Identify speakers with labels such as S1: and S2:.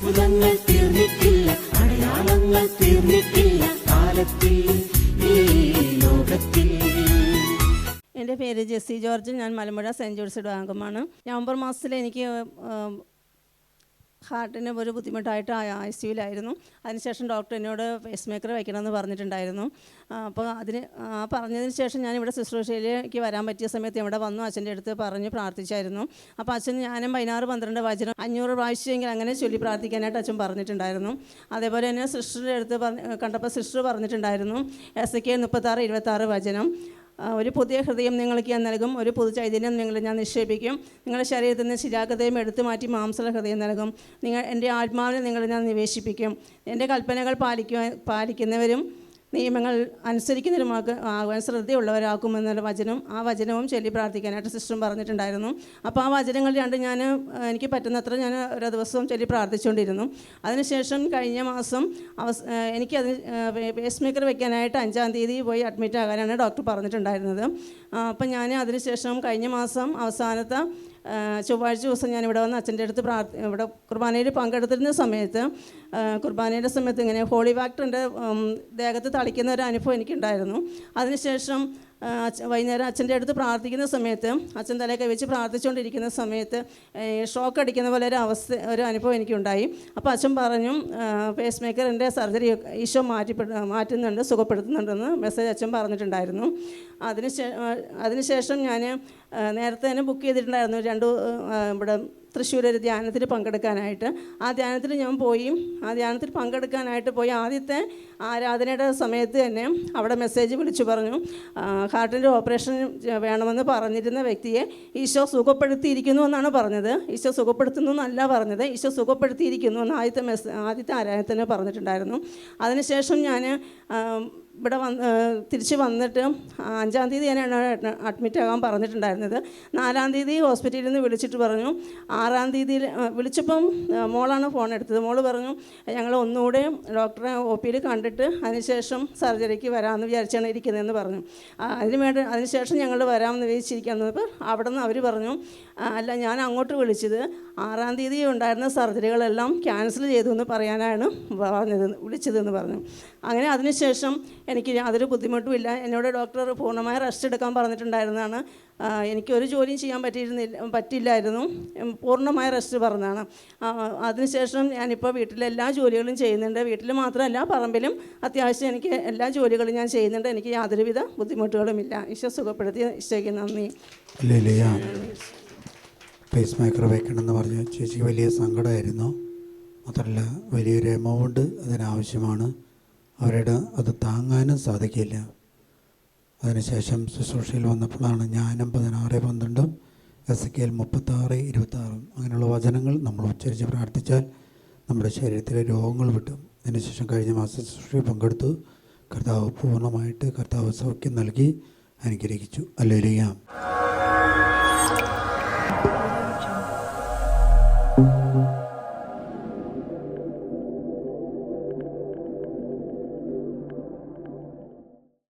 S1: അത്ഭുതങ്ങൾ തീർന്നിട്ടില്ല, അടയാളങ്ങൾ തീർന്നിട്ടില്ല കാലത്തിൽ ഈ ലോകത്തിൽ.
S2: എൻ്റെ പേര് ജെസ്സി ജോർജ്. ഞാൻ മലമ്പുഴ സെൻറ്റ് ജോർജ് അംഗമാണ്. നവംബർ മാസത്തിൽ എനിക്ക് ഹാർട്ടിന് ഒരു ബുദ്ധിമുട്ടായിട്ട് ICUവിലായിരുന്നു. അതിനുശേഷം ഡോക്ടർ എന്നോട് പേസ് മേക്കർ വയ്ക്കണമെന്ന് പറഞ്ഞിട്ടുണ്ടായിരുന്നു. അപ്പോൾ പറഞ്ഞതിന് ശേഷം ഞാനിവിടെ ശുശ്രൂഷയിലേക്ക് വരാൻ പറ്റിയ സമയത്ത് ഇവിടെ വന്നു അച്ഛൻ്റെ അടുത്ത് പറഞ്ഞ് പ്രാർത്ഥിച്ചായിരുന്നു. അപ്പോൾ അച്ഛൻ ഞാനും 16-12 വചനം 500 പ്രാവശ്യമെങ്കിൽ അങ്ങനെ ചൊല്ലി പ്രാർത്ഥിക്കാനായിട്ട് അച്ഛൻ പറഞ്ഞിട്ടുണ്ടായിരുന്നു. അതേപോലെ തന്നെ സിസ്റ്ററുടെ അടുത്ത് കണ്ടപ്പോൾ സിസ്റ്റർ പറഞ്ഞിട്ടുണ്ടായിരുന്നു എസെക്കിയേൽ 36-26 വചനം, ഒരു പുതിയ ഹൃദയം നിങ്ങൾക്ക് ഞാൻ നൽകും, ഒരു പുതു ചൈതന്യം നിങ്ങളിൽ ഞാൻ നിക്ഷേപിക്കും, നിങ്ങളുടെ ശരീരത്തിൽ നിന്ന് ശിലാഹൃദയം എടുത്തു മാറ്റി മാംസള ഹൃദയം നൽകും, എൻ്റെ ആത്മാവിനെ നിങ്ങളിൽ ഞാൻ നിവേശിപ്പിക്കും, എൻ്റെ കൽപ്പനകൾ പാലിക്കുന്നവരും നിയമങ്ങൾ അനുസരിക്കുന്നവരുമാകാൻ ശ്രദ്ധയുള്ളവരാക്കുമെന്നുള്ള വചനവും ചൊല്ലി പ്രാർത്ഥിക്കാനായിട്ട് സിസ്റ്ററും പറഞ്ഞിട്ടുണ്ടായിരുന്നു. അപ്പോൾ ആ വചനങ്ങൾ രണ്ടും എനിക്ക് പറ്റുന്നത്ര ഞാൻ ഓരോ ദിവസവും ചൊല്ലി പ്രാർത്ഥിച്ചുകൊണ്ടിരുന്നു. അതിനുശേഷം കഴിഞ്ഞ മാസം എനിക്കത് പേസ് മേക്കർ വെക്കാനായിട്ട് 5-ാം തീയതി പോയി അഡ്മിറ്റ് ആകാനാണ് ഡോക്ടർ പറഞ്ഞിട്ടുണ്ടായിരുന്നത്. അപ്പം ഞാൻ അതിനുശേഷം കഴിഞ്ഞ മാസം അവസാനത്തെ ചൊവ്വാഴ്ച ദിവസം ഞാനിവിടെ വന്ന് അച്ഛൻ്റെ അടുത്ത് ഇവിടെ കുർബാനയിൽ പങ്കെടുത്തിരുന്ന സമയത്ത് കുർബാനയുടെ സമയത്ത് ഇങ്ങനെ ഹോളി വാക്ടറിൻ്റെ ദേഹത്ത് തളിക്കുന്ന ഒരു അനുഭവം എനിക്കുണ്ടായിരുന്നു. അതിനുശേഷം വൈകുന്നേരം അച്ഛൻ്റെ അടുത്ത് പ്രാർത്ഥിക്കുന്ന സമയത്ത് അച്ഛൻ തലയൊക്കെ വെച്ച് പ്രാർത്ഥിച്ചുകൊണ്ടിരിക്കുന്ന സമയത്ത് ഷോക്ക് അടിക്കുന്ന പോലെ ഒരു അനുഭവം എനിക്കുണ്ടായി. അപ്പോൾ അച്ഛൻ പറഞ്ഞു പേസ് മേക്കറിൻ്റെ സർജറി ഈശോ മാറ്റുന്നുണ്ട്, സുഖപ്പെടുത്തുന്നുണ്ടെന്ന് മെസ്സേജ് അച്ഛൻ പറഞ്ഞിട്ടുണ്ടായിരുന്നു. അതിനുശേഷം ഞാൻ നേരത്തെ തന്നെ ബുക്ക് ചെയ്തിട്ടുണ്ടായിരുന്നു ഇവിടെ തൃശ്ശൂർ ഒരു ധ്യാനത്തിൽ പങ്കെടുക്കാനായിട്ട്. ആ ധ്യാനത്തിൽ ഞാൻ പോയി. ആ ധ്യാനത്തിൽ പങ്കെടുക്കാനായിട്ട് പോയി ആദ്യത്തെ ആരാധനയുടെ സമയത്ത് തന്നെ അവിടെ മെസ്സേജ് വിളിച്ചു പറഞ്ഞു ഹാർട്ടിൻ്റെ ഓപ്പറേഷൻ വേണമെന്ന് പറഞ്ഞിരുന്ന വ്യക്തിയെ ഈശോ സുഖപ്പെടുത്തിയിരിക്കുന്നു എന്നാണ് പറഞ്ഞത്. ഈശോ സുഖപ്പെടുത്തുന്നു എന്നല്ല പറഞ്ഞത്, ഈശോ സുഖപ്പെടുത്തിയിരിക്കുന്നു എന്ന് ആദ്യത്തെ ആരാധന തന്നെ പറഞ്ഞിട്ടുണ്ടായിരുന്നു. അതിനുശേഷം ഞാൻ ഇവിടെ തിരിച്ച് വന്നിട്ട് 5-ാം തീയതി ഞാനാണ് അഡ്മിറ്റ് ആകാൻ പറഞ്ഞിട്ടുണ്ടായിരുന്നത്. 4-ാം തീയതി ഹോസ്പിറ്റലിൽ നിന്ന് വിളിച്ചിട്ട് പറഞ്ഞു 6-ാം തീയതി വിളിച്ചപ്പം മോളാണ് ഫോൺ എടുത്തത്. മോള് പറഞ്ഞു ഞങ്ങൾ ഒന്നുകൂടെ ഡോക്ടറെ OPയിൽ കണ്ടിട്ട് അതിനുശേഷം സർജറിക്ക് വരാമെന്ന് വിചാരിച്ചാണ് ഇരിക്കുന്നതെന്ന് പറഞ്ഞു. അതിനുശേഷം ഞങ്ങൾ വരാമെന്ന് വിചാരിച്ചിരിക്കുന്നത്. അവിടെ നിന്ന് അവർ പറഞ്ഞു അല്ല, ഞാൻ അങ്ങോട്ട് വിളിച്ചത് 6-ാം തീയതി ഉണ്ടായിരുന്ന സർജറികളെല്ലാം ക്യാൻസൽ ചെയ്തു എന്ന് പറയാനാണ് വിളിച്ചതെന്ന് പറഞ്ഞു. അങ്ങനെ അതിനുശേഷം എനിക്ക് യാതൊരു ബുദ്ധിമുട്ടുമില്ല. എന്നോട് ഡോക്ടർ പൂർണ്ണമായ റെസ്റ്റ് എടുക്കാൻ പറഞ്ഞിട്ടുണ്ടായിരുന്നതാണ്. എനിക്കൊരു ജോലിയും ചെയ്യാൻ പറ്റില്ലായിരുന്നു. പൂർണ്ണമായ റെസ്റ്റ് പറഞ്ഞതാണ്. അതിനുശേഷം ഞാനിപ്പോൾ വീട്ടിലെല്ലാ ജോലികളും ചെയ്യുന്നുണ്ട്. വീട്ടിൽ മാത്രമല്ല പറമ്പിലും അത്യാവശ്യം എനിക്ക് എല്ലാ ജോലികളും ഞാൻ ചെയ്യുന്നുണ്ട്. എനിക്ക് യാതൊരുവിധ ബുദ്ധിമുട്ടുകളുമില്ല. ഈശോ സുഖപ്പെടുത്തി. ഈശോയ്ക്ക് നന്ദി.
S3: പേസ് മേക്കർ വെക്കണമെന്ന് പറഞ്ഞ് ചേച്ചിക്ക് വലിയ സങ്കടമായിരുന്നു. മാത്രമല്ല വലിയൊരു എമൗണ്ട് അതിനാവശ്യമാണ്. അവരുടെ അത് താങ്ങാനും സാധിക്കില്ല. അതിനുശേഷം ശുശ്രൂഷയിൽ വന്നപ്പോഴാണ് ജ്ഞാനം 16:12 എസെക്കിയേൽ 36:26 അങ്ങനെയുള്ള വചനങ്ങൾ നമ്മൾ ഉച്ചരിച്ച് പ്രാർത്ഥിച്ചാൽ നമ്മുടെ ശരീരത്തിലെ രോഗങ്ങൾ വിട്ടും. അതിനുശേഷം കഴിഞ്ഞ മാസം ശുശ്രൂഷയിൽ പങ്കെടുത്തു. കർത്താവ് പൂർണ്ണമായിട്ട് സൗഖ്യം നൽകി അനുഗ്രഹിച്ചു. ഹല്ലേലൂയ.